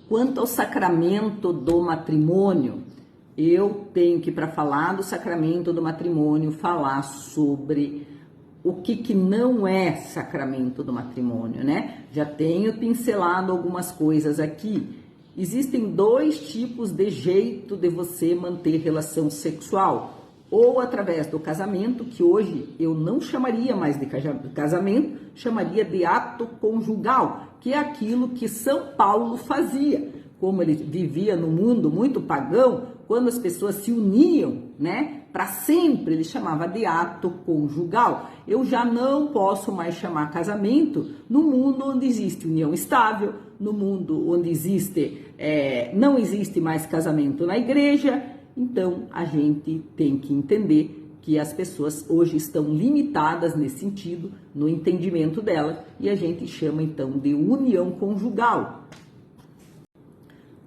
Quanto ao sacramento do matrimônio, eu tenho que, para falar do sacramento do matrimônio, falar sobre o que não é sacramento do matrimônio, né? Já tenho pincelado algumas coisas aqui. Existem dois tipos de jeito de você manter relação sexual. Ou através do casamento, que hoje eu não chamaria mais de casamento, chamaria de ato conjugal, que é aquilo que São Paulo fazia. Como ele vivia no mundo muito pagão, quando as pessoas se uniam, né, para sempre, ele chamava de ato conjugal. Eu já não posso mais chamar casamento no mundo onde existe união estável, no mundo onde não existe mais casamento na igreja. Então, a gente tem que entender que as pessoas hoje estão limitadas nesse sentido, no entendimento delas, e a gente chama então de união conjugal.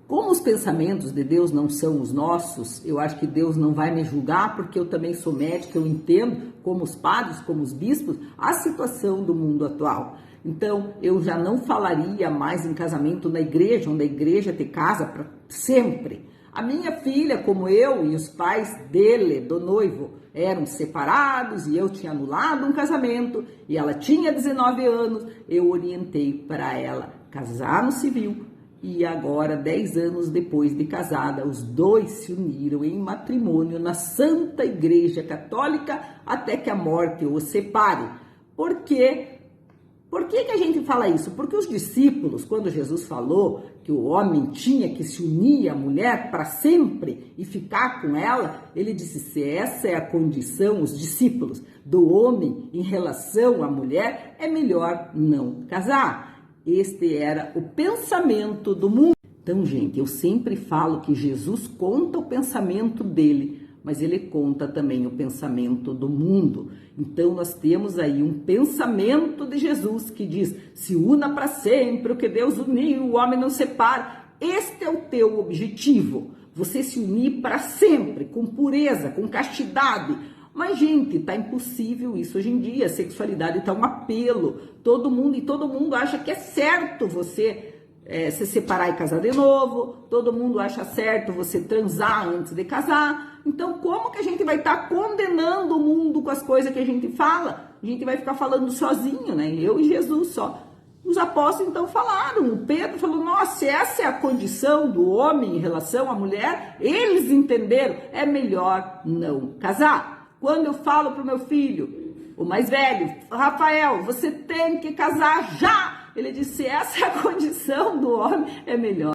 Como os pensamentos de Deus não são os nossos, eu acho que Deus não vai me julgar, porque eu também sou médica, eu entendo, como os padres, como os bispos, a situação do mundo atual. Então, eu já não falaria mais em casamento na igreja, onde a igreja te casa para sempre. A minha filha, como eu e os pais dele, do noivo, eram separados e eu tinha anulado um casamento e ela tinha 19 anos, eu orientei para ela casar no civil e agora, 10 anos depois de casada, os dois se uniram em matrimônio na Santa Igreja Católica até que a morte os separe. Por quê? Por que a gente fala isso? Porque os discípulos, quando Jesus falou que o homem tinha que se unir à mulher para sempre e ficar com ela, ele disse, se essa é a condição, os discípulos, do homem em relação à mulher, é melhor não casar. Este era o pensamento do mundo. Então, gente, eu sempre falo que Jesus conta o pensamento dele, mas ele conta também o pensamento do mundo. Então, nós temos aí um pensamento de Jesus que diz, se una para sempre, o que Deus uniu, o homem não separa. Este é o teu objetivo, você se unir para sempre, com pureza, com castidade. Mas, gente, tá impossível isso hoje em dia, a sexualidade tá um apelo, todo mundo acha que é certo você se separar e casar de novo, todo mundo acha certo você transar antes de casar. Então, como que a gente vai estar condenando o mundo com as coisas que a gente fala? A gente vai ficar falando sozinho, né? Eu e Jesus só. Os apóstolos, então, falaram. O Pedro falou, nossa, essa é a condição do homem em relação à mulher. Eles entenderam, é melhor não casar. Quando eu falo para o meu filho, o mais velho, Rafael, você tem que casar já. Ele disse, essa é a condição do homem, é melhor.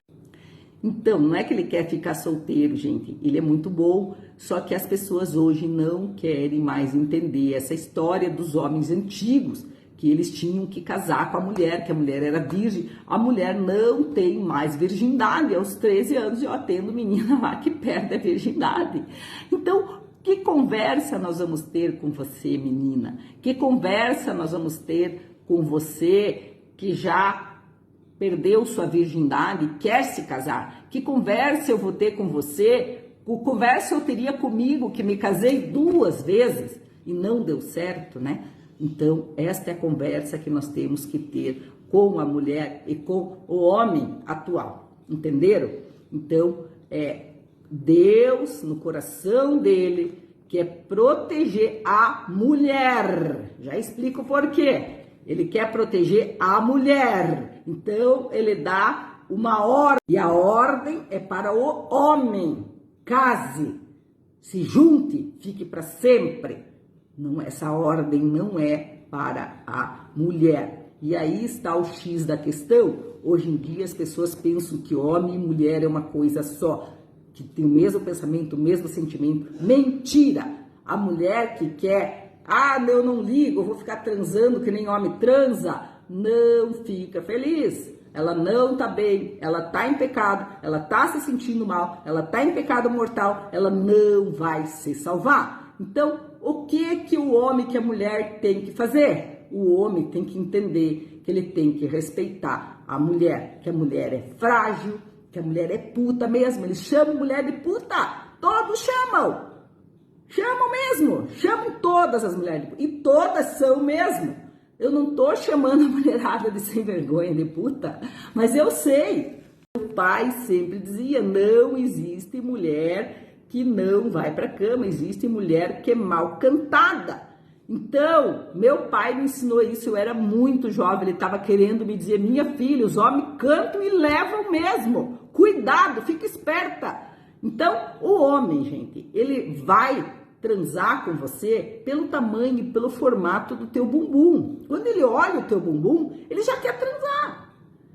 Então, não é que ele quer ficar solteiro, gente. Ele é muito bom, só que as pessoas hoje não querem mais entender essa história dos homens antigos, que eles tinham que casar com a mulher, que a mulher era virgem. A mulher não tem mais virgindade. Aos 13 anos eu atendo menina lá que perde a virgindade. Então, que conversa nós vamos ter com você, menina? Que conversa nós vamos ter com você que já perdeu sua virgindade e quer se casar? Que conversa eu vou ter com você? Que conversa eu teria comigo, que me casei 2 vezes e não deu certo, né? Então, esta é a conversa que nós temos que ter com a mulher e com o homem atual, entenderam? Então, Deus, no coração dele, quer proteger a mulher. Já explico o porquê. Ele quer proteger a mulher. Então, ele dá uma ordem. E a ordem é para o homem. Case, se junte, fique para sempre. Não, essa ordem não é para a mulher. E aí está o X da questão. Hoje em dia, as pessoas pensam que homem e mulher é uma coisa só, que tem o mesmo pensamento, o mesmo sentimento. Mentira! A mulher que quer, eu não ligo, eu vou ficar transando que nem homem transa, não fica feliz. Ela não tá bem, ela tá em pecado, ela tá se sentindo mal, ela tá em pecado mortal, ela não vai se salvar. Então, o que o homem, que a mulher tem que fazer? O homem tem que entender que ele tem que respeitar a mulher, que a mulher é frágil, que a mulher é puta mesmo. Eles chamam mulher de puta, todos chamam. Chamam mesmo, chamam todas as mulheres, e todas são mesmo. Eu não tô chamando a mulherada de sem vergonha, de puta, mas eu sei. Meu pai sempre dizia, não existe mulher que não vai para a cama, existe mulher que é mal cantada. Então, meu pai me ensinou isso, eu era muito jovem, ele estava querendo me dizer, minha filha, os homens cantam e levam mesmo, cuidado, fica esperta. Então, o homem, gente, ele vai transar com você pelo tamanho e pelo formato do teu bumbum. Quando ele olha o teu bumbum, ele já quer transar.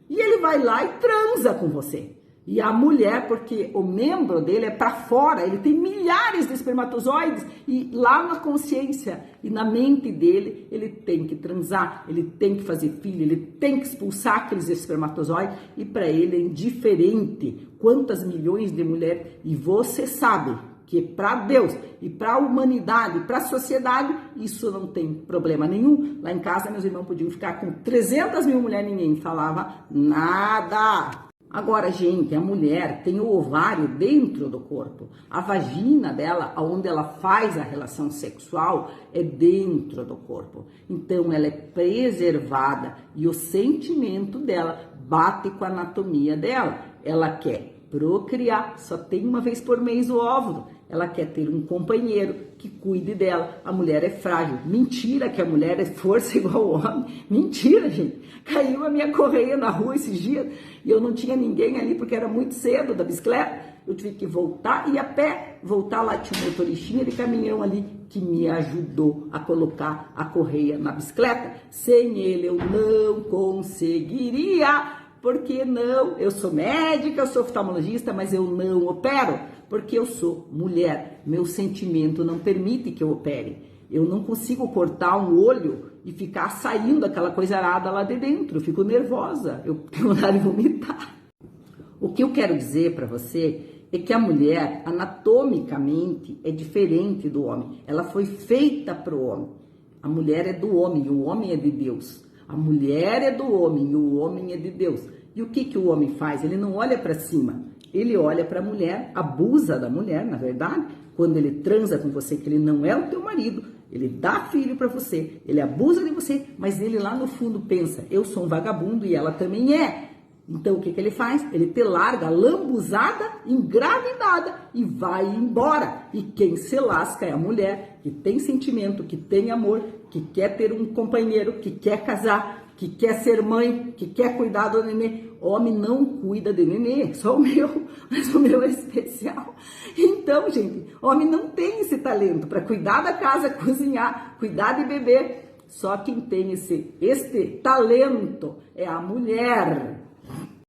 E ele vai lá e transa com você. E a mulher, porque o membro dele é para fora, ele tem milhares de espermatozoides e lá na consciência e na mente dele, ele tem que transar, ele tem que fazer filho, ele tem que expulsar aqueles espermatozoides e para ele é indiferente quantas milhões de mulheres. E você sabe que para Deus e para a humanidade, para a sociedade, isso não tem problema nenhum. Lá em casa, meus irmãos podiam ficar com 300 mil mulheres, ninguém falava nada. Agora, gente, a mulher tem o ovário dentro do corpo. A vagina dela, onde ela faz a relação sexual, é dentro do corpo. Então, ela é preservada e o sentimento dela bate com a anatomia dela. Ela quer procriar, só tem uma vez por mês o óvulo. Ela quer ter um companheiro que cuide dela. A mulher é frágil. Mentira que a mulher é força igual ao homem. Mentira, gente. Caiu a minha correia na rua esses dias e eu não tinha ninguém ali porque era muito cedo da bicicleta. Eu tive que voltar e a pé, voltar lá, tinha um motoristinha de caminhão ali que me ajudou a colocar a correia na bicicleta. Sem ele eu não conseguiria. Porque não, eu sou médica, eu sou oftalmologista, mas eu não opero, porque eu sou mulher, meu sentimento não permite que eu opere. Eu não consigo cortar um olho e ficar saindo aquela coisa arada lá de dentro, eu fico nervosa, eu tenho vontade de vomitar. O que eu quero dizer para você é que a mulher, anatomicamente, é diferente do homem. Ela foi feita para o homem. A mulher é do homem e o homem é de Deus. A mulher é do homem e o homem é de Deus. E o que o homem faz? Ele não olha para cima, ele olha para a mulher, abusa da mulher, na verdade, quando ele transa com você, que ele não é o teu marido, ele dá filho para você, ele abusa de você, mas ele lá no fundo pensa, eu sou um vagabundo e ela também é. Então o que ele faz? Ele te larga lambuzada, engravidada e vai embora. E quem se lasca é a mulher que tem sentimento, que tem amor, que quer ter um companheiro, que quer casar, que quer ser mãe, que quer cuidar do nenê. Homem não cuida de nenê, só o meu, mas o meu é especial. Então, gente, homem não tem esse talento para cuidar da casa, cozinhar, cuidar de bebê. Só quem tem este talento é a mulher.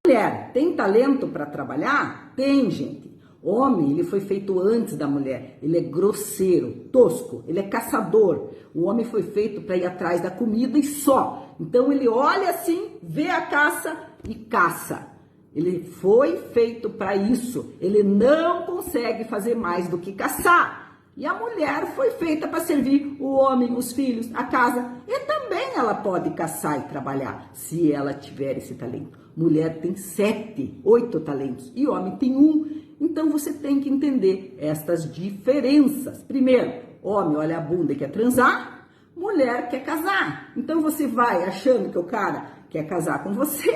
Mulher tem talento para trabalhar? Tem, gente. Homem, ele foi feito antes da mulher. Ele é grosseiro, tosco, ele é caçador. O homem foi feito para ir atrás da comida e só. Então ele olha assim, vê a caça e caça. Ele foi feito para isso. Ele não consegue fazer mais do que caçar. E a mulher foi feita para servir o homem, os filhos, a casa. E também ela pode caçar e trabalhar, se ela tiver esse talento. Mulher tem 7, 8 talentos e homem tem 1. Então você tem que entender estas diferenças. Primeiro, homem olha a bunda e quer transar, mulher quer casar. Então você vai achando que o cara quer casar com você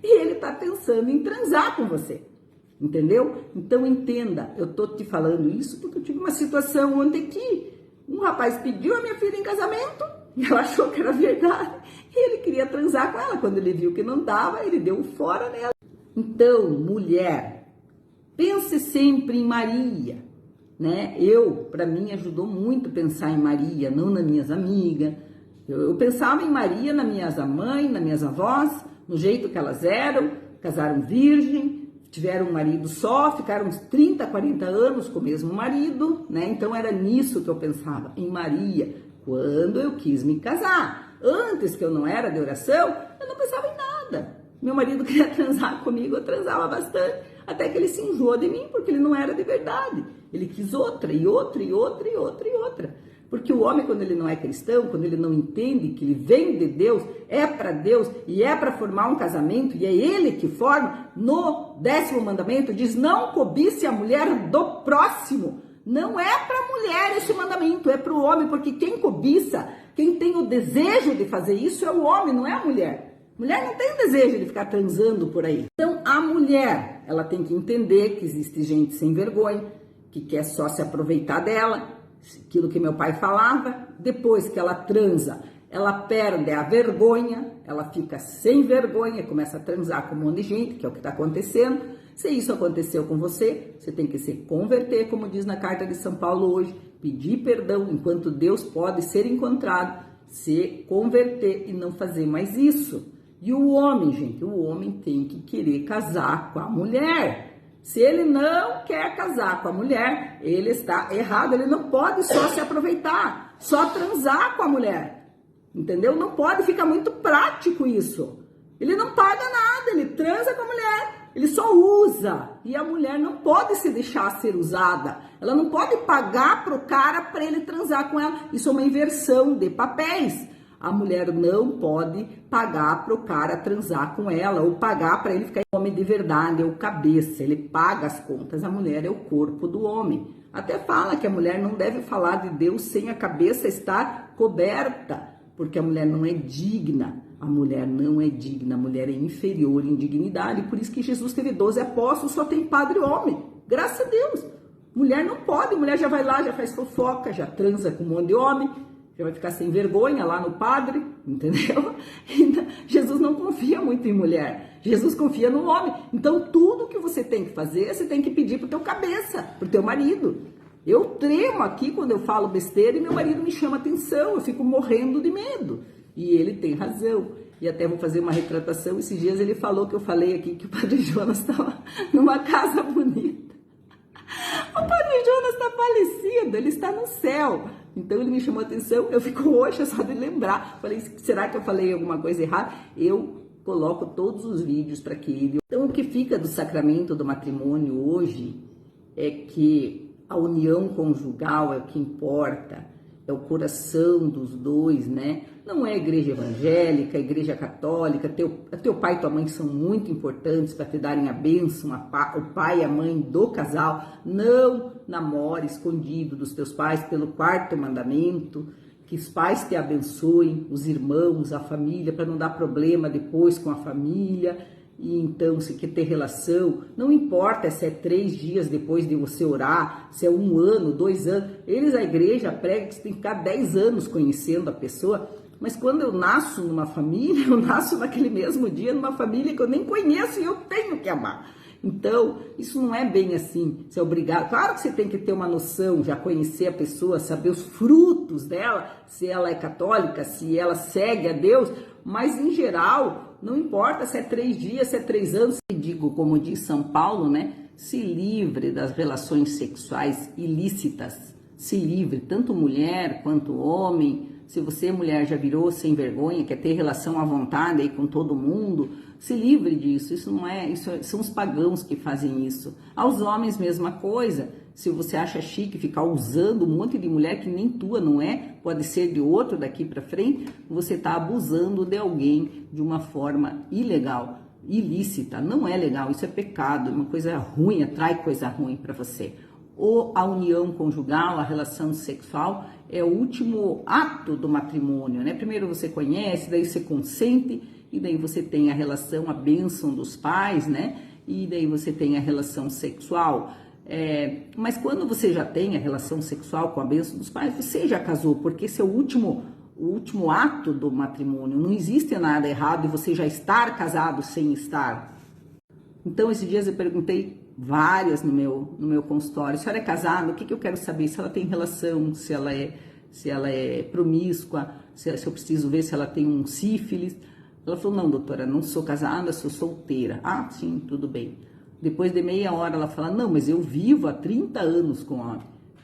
e ele está pensando em transar com você. Entendeu? Então entenda, eu tô te falando isso porque eu tive uma situação onde que um rapaz pediu a minha filha em casamento e ela achou que era verdade e ele queria transar com ela. Quando ele viu que não dava, ele deu um fora nela. Então, mulher, pense sempre em Maria, né? Para mim, ajudou muito pensar em Maria, não nas minhas amigas. Eu pensava em Maria nas minhas mães, nas minhas avós, no jeito que elas eram, casaram virgem, tiveram um marido só, ficaram uns 30, 40 anos com o mesmo marido, né? Então era nisso que eu pensava, em Maria, quando eu quis me casar. Antes que eu não era de oração, eu não pensava em nada. Meu marido queria transar comigo, eu transava bastante, até que ele se enjoou de mim, porque ele não era de verdade. Ele quis outra, e outra, e outra, e outra, e outra. Porque o homem, quando ele não é cristão, quando ele não entende que ele vem de Deus, é para Deus e é para formar um casamento, e é ele que forma, no 10º mandamento diz, não cobice a mulher do próximo. Não é para a mulher esse mandamento, é para o homem, porque quem cobiça, quem tem o desejo de fazer isso é o homem, não é a mulher. Mulher não tem desejo de ficar transando por aí. Então, a mulher, ela tem que entender que existe gente sem vergonha, que quer só se aproveitar dela, aquilo que meu pai falava. Depois que ela transa, ela perde a vergonha, ela fica sem vergonha, começa a transar com um monte de gente, que é o que está acontecendo. Se isso aconteceu com você, você tem que se converter, como diz na carta de São Paulo hoje, pedir perdão enquanto Deus pode ser encontrado, se converter e não fazer mais isso. E o homem, gente, o homem tem que querer casar com a mulher. Se ele não quer casar com a mulher, ele está errado, ele não pode só se aproveitar, só transar com a mulher, entendeu? Não pode, ficar muito prático isso. Ele não paga nada, ele transa com a mulher, ele só usa. E a mulher não pode se deixar ser usada, ela não pode pagar pro cara para ele transar com ela. Isso é uma inversão de papéis. A mulher não pode pagar para o cara transar com ela ou pagar para ele ficar homem de verdade, é o cabeça, ele paga as contas, a mulher é o corpo do homem. Até fala que a mulher não deve falar de Deus sem a cabeça estar coberta, porque a mulher não é digna, a mulher não é digna, a mulher é inferior em dignidade, por isso que Jesus teve 12 apóstolos, só tem padre homem, graças a Deus. Mulher não pode, mulher já vai lá, já faz fofoca, já transa com um monte de homem, já vai ficar sem vergonha lá no padre, entendeu? Então, Jesus não confia muito em mulher, Jesus confia no homem. Então, tudo que você tem que fazer, você tem que pedir pro teu cabeça, pro teu marido. Eu tremo aqui quando eu falo besteira e meu marido me chama atenção, eu fico morrendo de medo. E ele tem razão. E até vou fazer uma retratação, esses dias ele falou que eu falei aqui que o Padre Jonas estava numa casa bonita. O Padre Jonas está falecido, ele está no céu. Então ele me chamou a atenção, eu fico roxa só de lembrar. Falei, será que eu falei alguma coisa errada? Eu coloco todos os vídeos para que ele... Então o que fica do sacramento do matrimônio hoje é que a união conjugal é o que importa, é o coração dos dois, né? Não é a igreja evangélica, a igreja católica, teu pai e tua mãe são muito importantes para te darem a bênção, o pai e a mãe do casal. Não namore escondido dos teus pais pelo 4º mandamento, que os pais te abençoem, os irmãos, a família, para não dar problema depois com a família. E então, se quer ter relação, não importa se é 3 dias depois de você orar, se é 1 ano, 2 anos. Eles, a igreja, prega que você tem que ficar 10 anos conhecendo a pessoa. Mas quando eu nasço numa família, eu nasço naquele mesmo dia numa família que eu nem conheço e eu tenho que amar. Então, isso não é bem assim, você é obrigado. Claro que você tem que ter uma noção, já conhecer a pessoa, saber os frutos dela, se ela é católica, se ela segue a Deus, mas em geral, não importa se é 3 dias, se é 3 anos. Eu digo, como diz São Paulo, né? Se livre das relações sexuais ilícitas, se livre, tanto mulher quanto homem. Se você, mulher, já virou sem vergonha, quer ter relação à vontade aí com todo mundo, se livre disso. Isso não é, são os pagãos que fazem isso. Aos homens, mesma coisa. Se você acha chique ficar usando um monte de mulher que nem tua, não é? Pode ser de outro daqui para frente. Você está abusando de alguém de uma forma ilegal, ilícita. Não é legal, isso é pecado, é uma coisa ruim, atrai coisa ruim para você. Ou a união conjugal, a relação sexual, é o último ato do matrimônio, né? Primeiro você conhece, daí você consente, e daí você tem a relação, a bênção dos pais, né? E daí você tem a relação sexual. Mas quando você já tem a relação sexual com a bênção dos pais, você já casou, porque esse é o último ato do matrimônio. Não existe nada errado e você já estar casado sem estar. Então, esses dias eu perguntei várias no meu consultório: a senhora é casada? O que eu quero saber? Se ela tem relação, se ela é promíscua, se eu preciso ver se ela tem um sífilis. Ela falou: não, doutora, não sou casada, sou solteira. Ah, sim, tudo bem. Depois de meia hora ela fala: não, mas eu vivo há 30 anos com homem.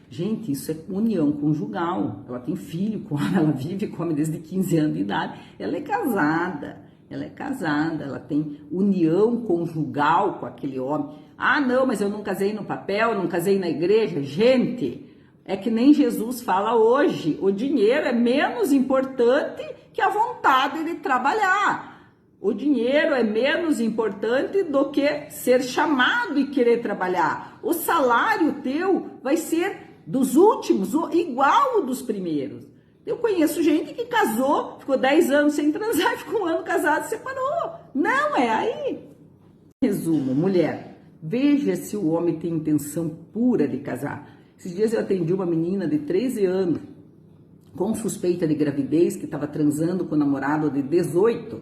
Gente, isso é união conjugal. Ela tem filho com homem, ela vive com homem desde 15 anos de idade. Ela é casada, ela tem união conjugal com aquele homem. Ah, não, mas eu não casei no papel, não casei na igreja. Gente, é que nem Jesus fala hoje: o dinheiro é menos importante que a vontade de trabalhar. O dinheiro é menos importante do que ser chamado e querer trabalhar. O salário teu vai ser dos últimos, igual ao dos primeiros. Eu conheço gente que casou, ficou 10 anos sem transar, ficou um ano casado e separou. Não é aí. Resumo, mulher, veja se o homem tem intenção pura de casar. Esses dias eu atendi uma menina de 13 anos com suspeita de gravidez, que estava transando com o namorado de 18.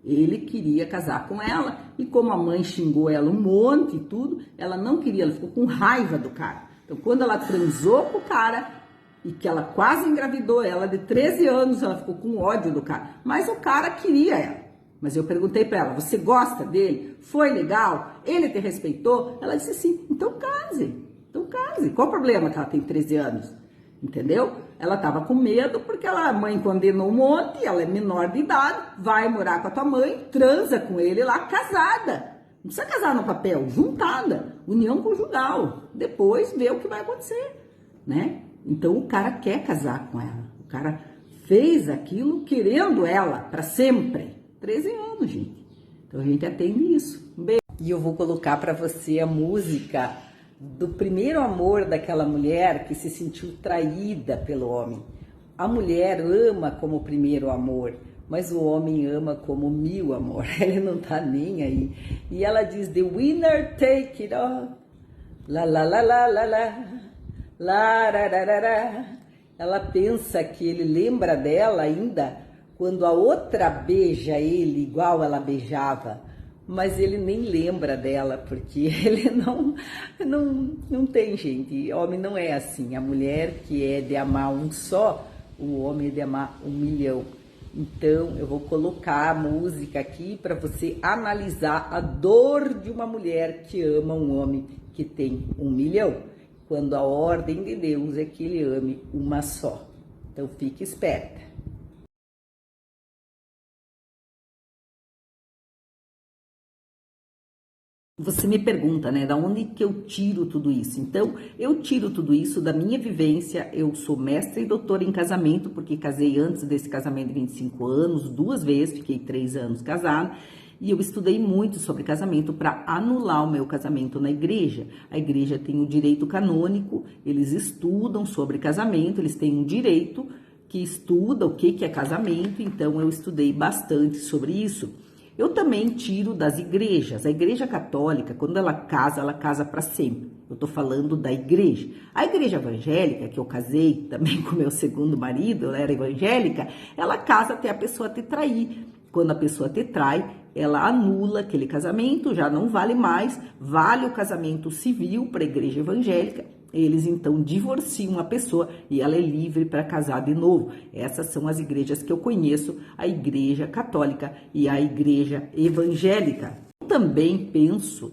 Ele queria casar com ela e como a mãe xingou ela um monte e tudo, ela não queria, ela ficou com raiva do cara. Então quando ela transou com o cara e que ela quase engravidou, ela de 13 anos, ela ficou com ódio do cara. Mas o cara queria ela. Mas eu perguntei para ela, você gosta dele? Foi legal? Ele te respeitou? Ela disse sim, então case. Então case. Qual o problema que ela tem 13 anos? Entendeu? Ela estava com medo porque a mãe condenou um monte, ela é menor de idade, vai morar com a tua mãe, transa com ele lá, casada. Não precisa casar no papel, juntada, união conjugal. Depois vê o que vai acontecer, né? Então o cara quer casar com ela. O cara fez aquilo querendo ela para sempre. 13 anos, gente. Então a gente atende isso. Um beijo. E eu vou colocar para você a música do primeiro amor daquela mulher que se sentiu traída pelo homem. A mulher ama como primeiro amor, mas o homem ama como 1000 amor. Ele não tá nem aí. E ela diz: The winner take it all. La la la la la la. La ra ra ra ra. Ela pensa que ele lembra dela ainda quando a outra beija ele igual ela beijava. Mas ele nem lembra dela, porque ele não tem, gente. Homem não é assim. A mulher que é de amar um só, o homem é de amar 1 milhão. Então, eu vou colocar a música aqui para você analisar a dor de uma mulher que ama um homem que tem 1 milhão. Quando a ordem de Deus é que ele ame uma só. Então, fique esperta. Você me pergunta, né, da onde que eu tiro tudo isso? Então, eu tiro tudo isso da minha vivência. Eu sou mestra e doutora em casamento, porque casei antes desse casamento de 25 anos, 2 vezes, fiquei 3 anos casada. E eu estudei muito sobre casamento para anular o meu casamento na igreja. A igreja tem o direito canônico, eles estudam sobre casamento, eles têm um direito que estuda o que é casamento, então eu estudei bastante sobre isso. Eu também tiro das igrejas. A igreja católica, quando ela casa para sempre. Eu tô falando da igreja. A igreja evangélica, que eu casei também com meu segundo marido, ela era evangélica, ela casa até a pessoa te trair. Quando a pessoa te trai, ela anula aquele casamento, já não vale mais, vale o casamento civil para a igreja evangélica. Eles então divorciam a pessoa e ela é livre para casar de novo. Essas são as igrejas que eu conheço, a igreja católica e a igreja evangélica. Eu também penso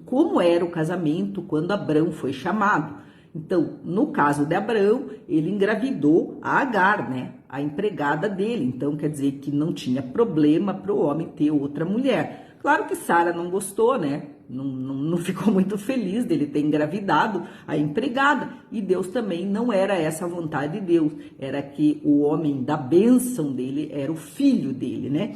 como era o casamento quando Abrão foi chamado. Então, no caso de Abrão, ele engravidou a Agar, né? A empregada dele. Então, quer dizer que não tinha problema para o homem ter outra mulher. Claro que Sara não gostou, né? Não ficou muito feliz dele ter engravidado a empregada. E Deus também não era essa a vontade de Deus. Era que o homem da bênção dele era o filho dele, né?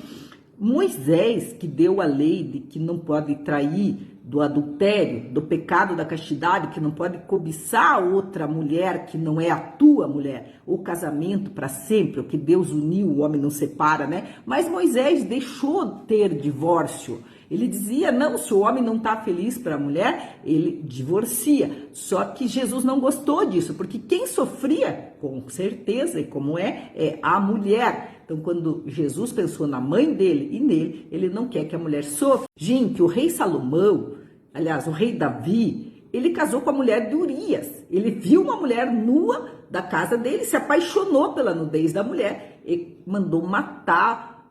Moisés, que deu a lei de que não pode trair, do adultério, do pecado da castidade, que não pode cobiçar outra mulher que não é a tua mulher, o casamento para sempre, o que Deus uniu, o homem não separa, né? Mas Moisés deixou ter divórcio. Ele dizia, não, se o homem não está feliz para a mulher, ele divorcia. Só que Jesus não gostou disso, porque quem sofria, com certeza, e como é a mulher. Então, quando Jesus pensou na mãe dele e nele, ele não quer que a mulher sofra. Gente, o rei Salomão, aliás, o rei Davi, ele casou com a mulher de Urias. Ele viu uma mulher nua da casa dele, se apaixonou pela nudez da mulher e mandou matar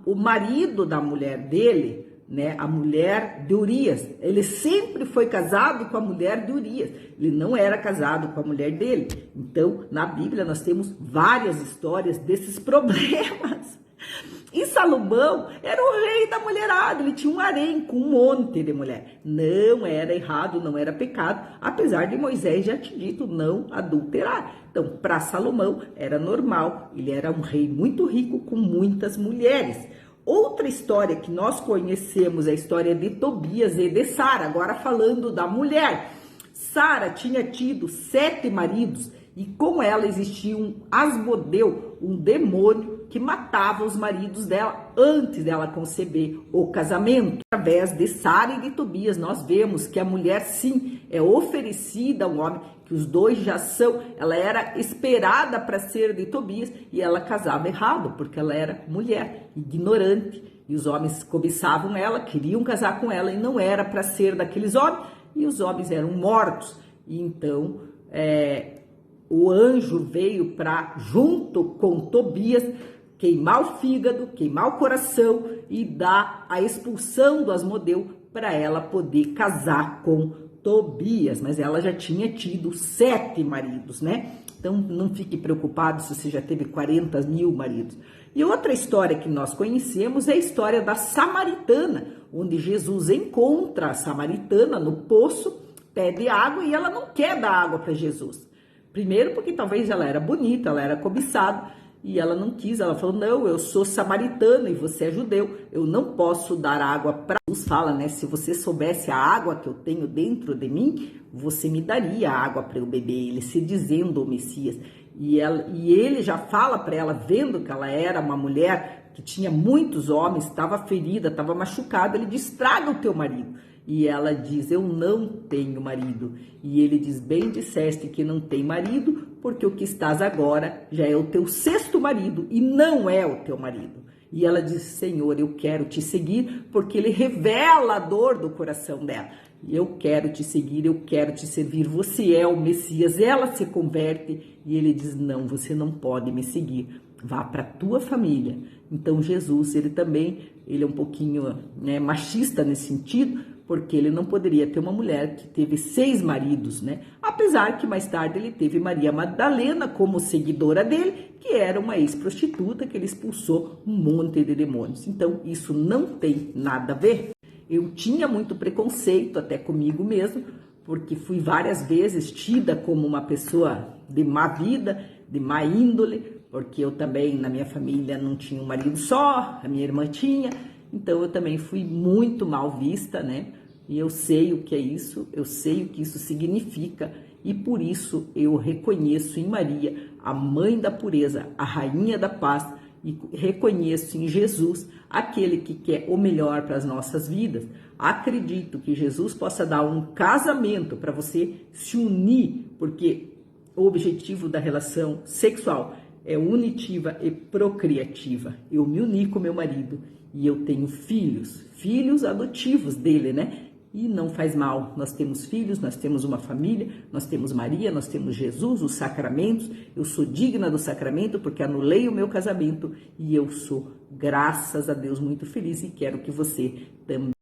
o marido da mulher dele, né, a mulher de Urias. Ele sempre foi casado com a mulher de Urias. Ele não era casado com a mulher dele. Então, na Bíblia, nós temos várias histórias desses problemas. E Salomão era o rei da mulherada. Ele tinha um harém com um monte de mulher. Não era errado, não era pecado, apesar de Moisés já ter dito não adulterar. Então, para Salomão, era normal. Ele era um rei muito rico com muitas mulheres. Outra história que nós conhecemos é a história de Tobias e de Sara. Agora falando da mulher. Sara tinha tido 7 maridos E com ela existia um Asmodeu, um demônio que matava os maridos dela antes dela conceber o casamento. Através de Sara e de Tobias, nós vemos que a mulher, sim, é oferecida ao homem, que os dois já são. Ela era esperada para ser de Tobias e ela casava errado, porque ela era mulher, ignorante. E os homens cobiçavam ela, queriam casar com ela e não era para ser daqueles homens. E os homens eram mortos. E então o anjo veio para, junto com Tobias, queimar o fígado, queimar o coração e dar a expulsão do Asmodeu para ela poder casar com Tobias. Mas ela já tinha tido 7 maridos, né? Então não fique preocupado se você já teve 40 mil maridos. E outra história que nós conhecemos é a história da samaritana, onde Jesus encontra a samaritana no poço, pede água e ela não quer dar água para Jesus. Primeiro porque talvez ela era bonita, ela era cobiçada e ela não quis. Ela falou, não, eu sou samaritana e você é judeu, eu não posso dar água para... Jesus fala, né, se você soubesse a água que eu tenho dentro de mim, você me daria água para eu beber. Ele se dizendo o Messias. E ele já fala para ela, vendo que ela era uma mulher que tinha muitos homens, estava ferida, estava machucada, ele diz, traga o teu marido. E ela diz, eu não tenho marido. E ele diz, bem disseste que não tem marido, porque o que estás agora já é o teu 6º marido e não é o teu marido. E ela diz, Senhor, eu quero te seguir, porque ele revela a dor do coração dela. Eu quero te seguir, eu quero te servir, você é o Messias. Ela se converte e ele diz, não, você não pode me seguir, vá para a tua família. Então Jesus, ele é um pouquinho, né, machista nesse sentido, porque ele não poderia ter uma mulher que teve 6 maridos, né? Apesar que mais tarde ele teve Maria Madalena como seguidora dele, que era uma ex-prostituta que ele expulsou um monte de demônios. Então isso não tem nada a ver. Eu tinha muito preconceito até comigo mesmo, porque fui várias vezes tida como uma pessoa de má vida, de má índole, porque eu também, na minha família, não tinha um marido só, a minha irmã tinha, então eu também fui muito mal vista, né? E eu sei o que é isso, eu sei o que isso significa, e por isso eu reconheço em Maria a mãe da pureza, a rainha da paz, e reconheço em Jesus aquele que quer o melhor para as nossas vidas. Acredito que Jesus possa dar um casamento para você se unir, porque o objetivo da relação sexual é unitiva e procriativa. Eu me uni com meu marido e eu tenho filhos adotivos dele, né? E não faz mal, nós temos filhos, nós temos uma família, nós temos Maria, nós temos Jesus, os sacramentos. Eu sou digna do sacramento porque anulei o meu casamento e eu sou, graças a Deus, muito feliz e quero que você também.